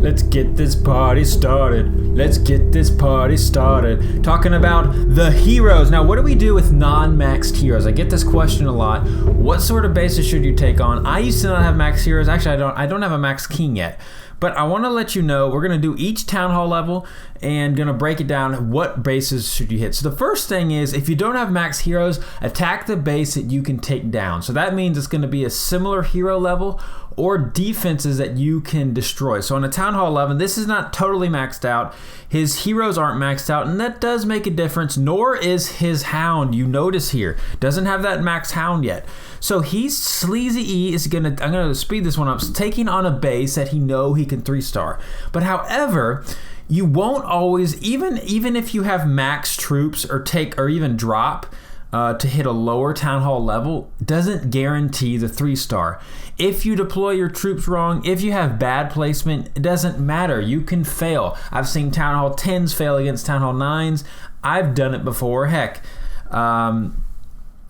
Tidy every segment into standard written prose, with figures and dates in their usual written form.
Let's get this party started. Let's get this party started. Talking about the heroes. Now, what do we do with non-maxed heroes? I get this question a lot. What sort of bases should you take on? I used to not have max heroes. Actually, I don't have a max king yet. But I want to let you know, we're going to do each town hall level and going to break it down. What bases should you hit? So the first thing is, if you don't have max heroes, attack the base that you can take down. So that means it's going to be a similar hero level or defenses that you can destroy. So on a town hall 11, this is not totally maxed out. His heroes aren't maxed out, and that does make a difference. Nor is his hound. You notice here, doesn't have that max hound yet. So he's Sleazy E is I'm gonna speed this one up. Taking on a base that he can 3-star. But however, you won't always, even if you have max troops or even drop to hit a lower town hall level, doesn't guarantee the 3-star. If you deploy your troops wrong, if you have bad placement, it doesn't matter. You can fail. I've seen town hall 10s fail against town hall 9s. I've done it before. Heck, I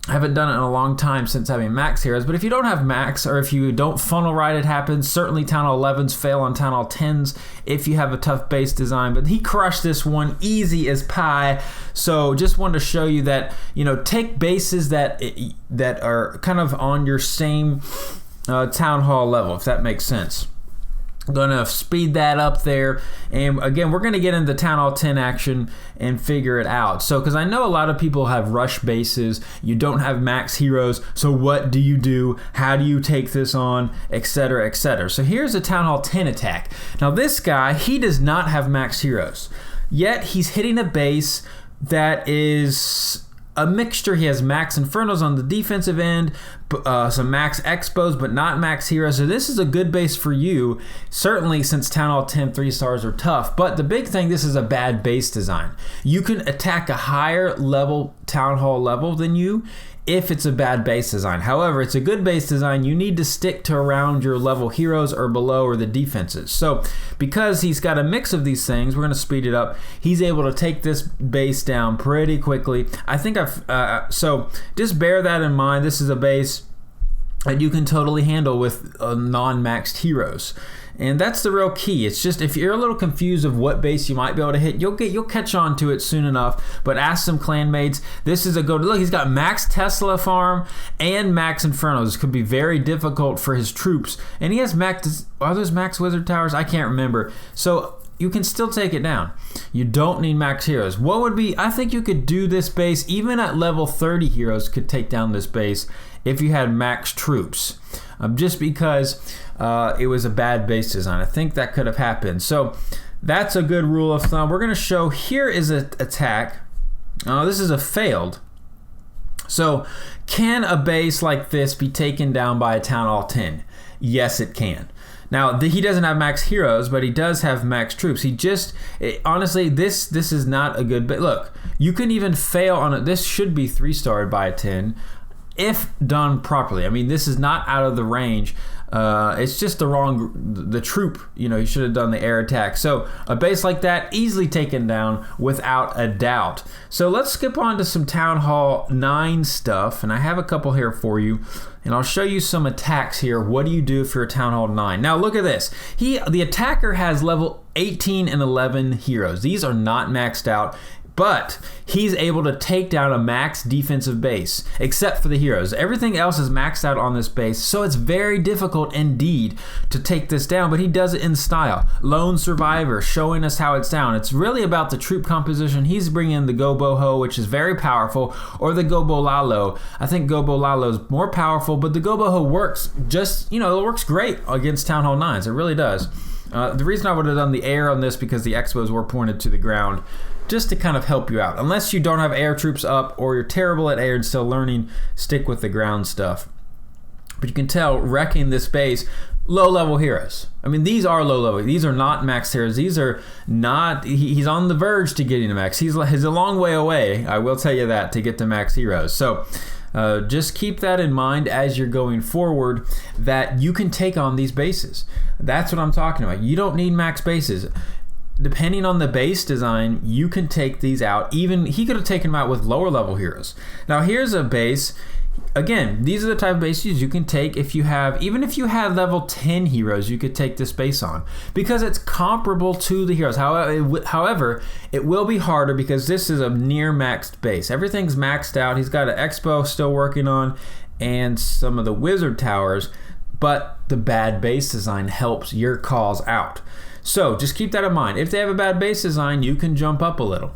haven't done it in a long time since having max heroes, but if you don't have max, or if you don't funnel right, it happens. Certainly town hall 11s fail on town hall 10s if you have a tough base design, but he crushed this one easy as pie. So just wanted to show you that, take bases that are kind of on your same town hall level, if that makes sense. Gonna speed that up there, and again, we're gonna get into town hall 10 action and figure it out. So, because I know a lot of people have rush bases, you don't have max heroes, so what do you do? How do you take this on, etc., etc.? So here's a town hall 10 attack. Now this guy, he does not have max heroes, yet he's hitting a base that is a mixture. He has max Infernos on the defensive end, some max Expos, but not max heroes. So this is a good base for you, certainly since Town Hall 10 3-stars are tough. But the big thing, this is a bad base design. You can attack a higher level Town Hall level than you if it's a bad base design. However, it's a good base design. You need to stick to around your level heroes or below, or the defenses. So because he's got a mix of these things, we're going to speed it up. He's able to take this base down pretty quickly. I think so just bear that in mind. This is a base that you can totally handle with non-maxed heroes. And that's the real key. It's just, if you're a little confused of what base you might be able to hit, you'll catch on to it soon enough. But ask some clanmates. This is a go. Look, he's got max Tesla farm and max Infernos. This could be very difficult for his troops. And he has max. Are those max Wizard Towers? I can't remember. So you can still take it down. You don't need max heroes. What would be? I think you could do this base even at level 30. Heroes could take down this base if you had max troops. Just because it was a bad base design. I think that could have happened. So that's a good rule of thumb. We're going to show, here is an attack. This is a failed. So can a base like this be taken down by a Town Hall 10? Yes, it can. Now, he doesn't have max heroes, but he does have max troops. Honestly, this is not a good base. Look, you can even fail on it. This should be 3-starred by a 10. If done properly. I mean, this is not out of the range. It's just the troop. You should have done the air attack. So a base like that, easily taken down without a doubt. So let's skip on to some Town Hall 9 stuff. And I have a couple here for you. And I'll show you some attacks here. What do you do if you're a Town Hall 9? Now look at this. The attacker has level 18 and 11 heroes. These are not maxed out. But he's able to take down a max defensive base, except for the heroes. Everything else is maxed out on this base, so it's very difficult indeed to take this down, but he does it in style. Lone Survivor, showing us how it's down. It's really about the troop composition. He's bringing in the Goboho, which is very powerful, or the Gobolalo. I think Gobolalo is more powerful, but the Goboho works it works great against Town Hall 9s. It really does. The reason I would have done the air on this, because the Expos were pointed to the ground, just to kind of help you out. Unless you don't have air troops up, or you're terrible at air and still learning, stick with the ground stuff. But you can tell, wrecking this base, low-level heroes. I mean, these are low-level. These are not max heroes. These are not... He's on the verge to getting to max. He's a long way away, I will tell you that, to get to max heroes. So just keep that in mind as you're going forward, that you can take on these bases. That's what I'm talking about. You don't need max bases. Depending on the base design, you can take these out. Even he could have taken them out with lower level heroes. Now here's a base. Again, these are the type of bases you can take if you have, even if you have level 10 heroes, you could take this base on because it's comparable to the heroes. However, it will be harder because this is a near maxed base. Everything's maxed out. He's got an Expo still working on and some of the wizard towers, but the bad base design helps your cause out. So just keep that in mind. If they have a bad base design, you can jump up a little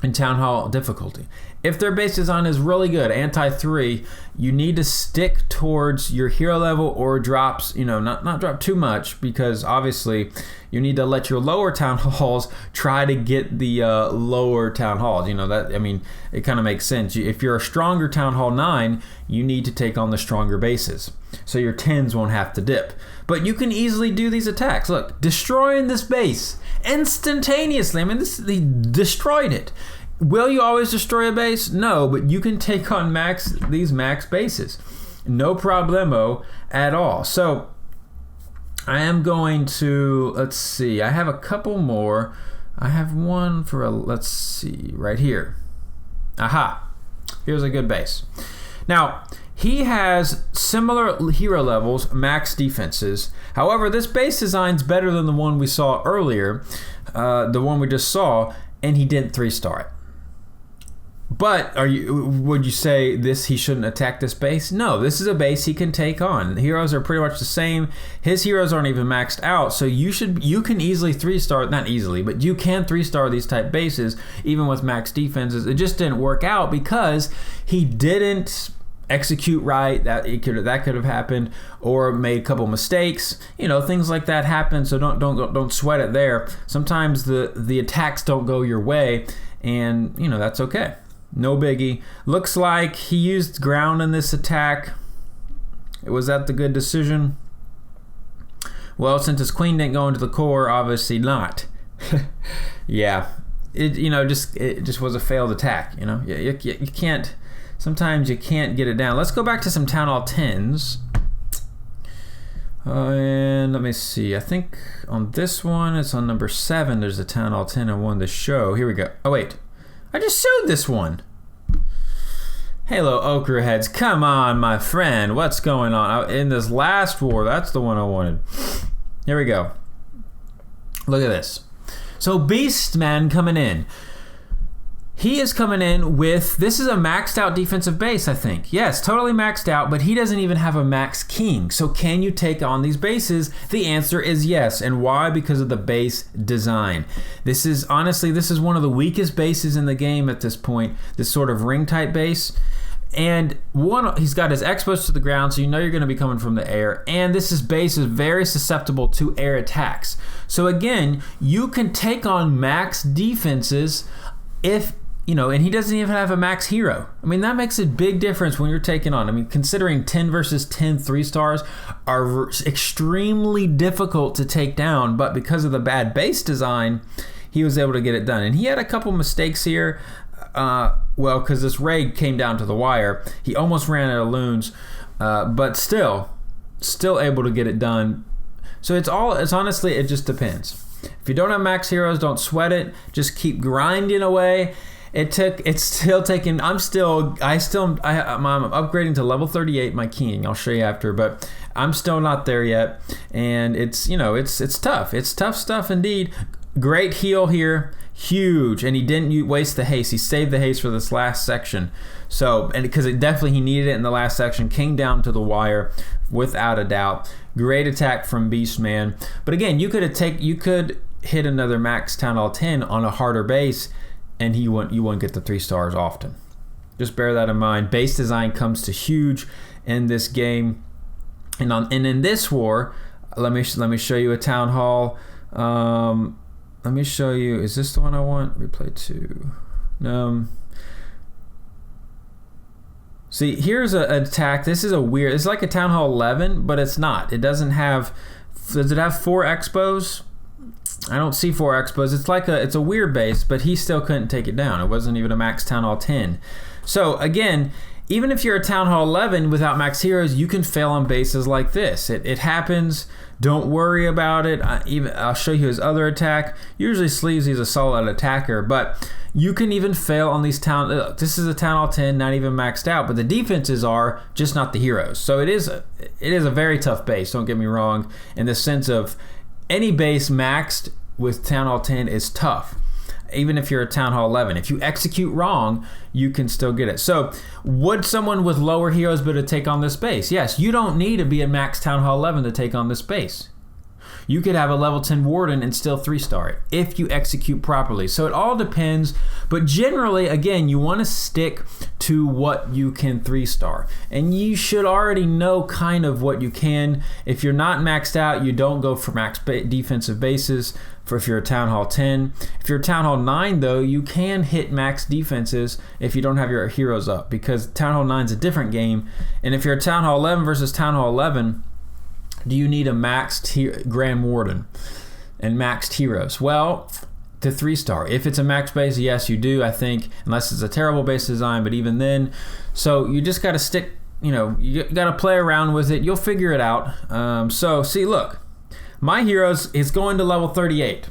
in Town Hall difficulty. If their base design is really good, anti-3, you need to stick towards your hero level or drops, not drop too much, because obviously you need to let your lower town halls try to get the lower town halls. It kind of makes sense. If you're a stronger Town Hall 9, you need to take on the stronger bases, so your 10s won't have to dip. But you can easily do these attacks. Look, destroying this base instantaneously. They destroyed it. Will you always destroy a base? No, but you can take on these max bases. No problemo at all. So I am going to, let's see, I have a couple more. I have one for let's see, right here. Aha, here's a good base. Now, he has similar hero levels, max defenses. However, this base design's better than the one we saw earlier, the one we just saw, and he didn't 3-star it. But would you say he shouldn't attack this base? No, this is a base he can take on. The heroes are pretty much the same. His heroes aren't even maxed out, so you can easily 3-star, not easily, but you can 3-star these type bases even with max defenses. It just didn't work out because he didn't execute right. That could have happened, or made a couple mistakes. Things like that happen. So don't sweat it there. Sometimes the attacks don't go your way, and that's okay. No biggie. Looks like he used ground in this attack. Was that the good decision? Well, since his queen didn't go into the core, obviously not. Yeah, it just was a failed attack. You can't. Sometimes you can't get it down. Let's go back to some Town Hall 10s. And let me see. I think on this one, it's on number 7. There's a Town Hall 10 I won the show. Here we go. Oh, wait. I just showed this one. Hello, Okraheads. Come on, my friend. What's going on? In this last war, that's the one I wanted. Here we go. Look at this. So Beastman coming in. He is coming in with, this is a maxed out defensive base, I think. Yes, totally maxed out, but he doesn't even have a max king. So can you take on these bases? The answer is yes. And why? Because of the base design. This is one of the weakest bases in the game at this point, this sort of ring type base. And he's got his expos to the ground, so you're going to be coming from the air. And this base is very susceptible to air attacks. So again, you can take on max defenses if and he doesn't even have a max hero. That makes a big difference when you're taking on. Considering 10 versus 10 3-stars are extremely difficult to take down, but because of the bad base design, he was able to get it done. And he had a couple mistakes here. Because this raid came down to the wire. He almost ran out of loons, but still able to get it done. So it's honestly, it just depends. If you don't have max heroes, don't sweat it. Just keep grinding away. I'm upgrading to level 38 my king. I'll show you after, but I'm still not there yet. And it's tough. It's tough stuff indeed. Great heal here, huge, and he didn't waste the haste. He saved the haste for this last section. So, and because he needed it in the last section, came down to the wire without a doubt. Great attack from Beastman. But again, you could hit another max Town Hall 10 on a harder base, and you wouldn't get the 3-stars often. Just bear that in mind. Base design comes to huge in this game, and in this war, let me show you a Town Hall. Let me show you. Is this the one I want? Replay 2. No. See, here's an attack. This is it's like a Town Hall 11, but it's not. It doesn't have. Does it have 4 expos? I don't see 4 expos. It's a weird base, but he still couldn't take it down. It wasn't even a max Town Hall 10. So again, even if you're a Town Hall 11 without max heroes, you can fail on bases like this. It happens. Don't worry about it. I'll show you his other attack. Usually Sleeves, he's a solid attacker, but you can even fail on these this is a Town Hall 10, not even maxed out, but the defenses are just not the heroes. So it is a very tough base, don't get me wrong, in the sense of any base maxed with Town Hall 10 is tough. Even if you're a Town Hall 11, if you execute wrong, you can still get it. So would someone with lower heroes be able to take on this base? Yes, you don't need to be a max Town Hall 11 to take on this base. You could have a level 10 Warden and still 3-star it if you execute properly. So it all depends, but generally, again, you want to stick to what you can 3-star. And you should already know kind of what you can. If you're not maxed out, you don't go for max defensive bases for if you're a Town Hall 10. If you're a Town Hall 9, though, you can hit max defenses if you don't have your heroes up, because Town Hall 9 is a different game. And if you're a Town Hall 11 versus Town Hall 11, do you need a maxed Grand Warden and maxed heroes? Well, to 3-star. If it's a max base, yes, you do, I think, unless it's a terrible base design, but even then. So you just got to stick, you got to play around with it. You'll figure it out. So see, look, my heroes is going to level 38.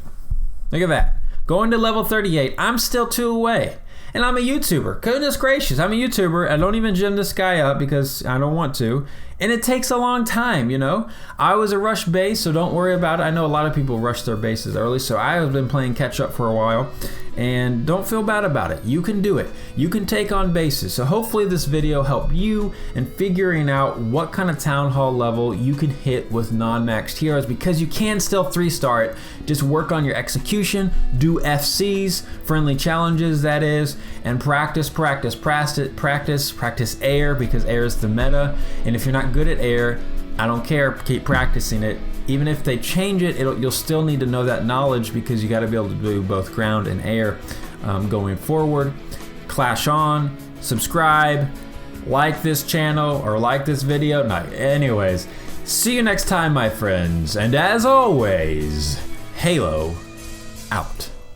Look at that. Going to level 38. I'm still 2 away. And I'm a YouTuber. Goodness gracious, I'm a YouTuber. I don't even gym this guy up because I don't want to. And it takes a long time, I was a rush base, so don't worry about it. I know a lot of people rush their bases early, so I have been playing catch up for a while. And don't feel bad about it. You can do it. You can take on bases. So hopefully this video helped you in figuring out what kind of Town Hall level you can hit with non-maxed heroes, because you can still 3-star it. Just work on your execution, do FCs, friendly challenges that is, and practice air, because air is the meta. And if you're not good at air, I don't care, keep practicing it. Even if they change it, you'll still need to know that knowledge, because you got to be able to do both ground and air going forward. Clash on, subscribe, like this channel or like this video. No, anyways, see you next time, my friends. And as always, Halo out.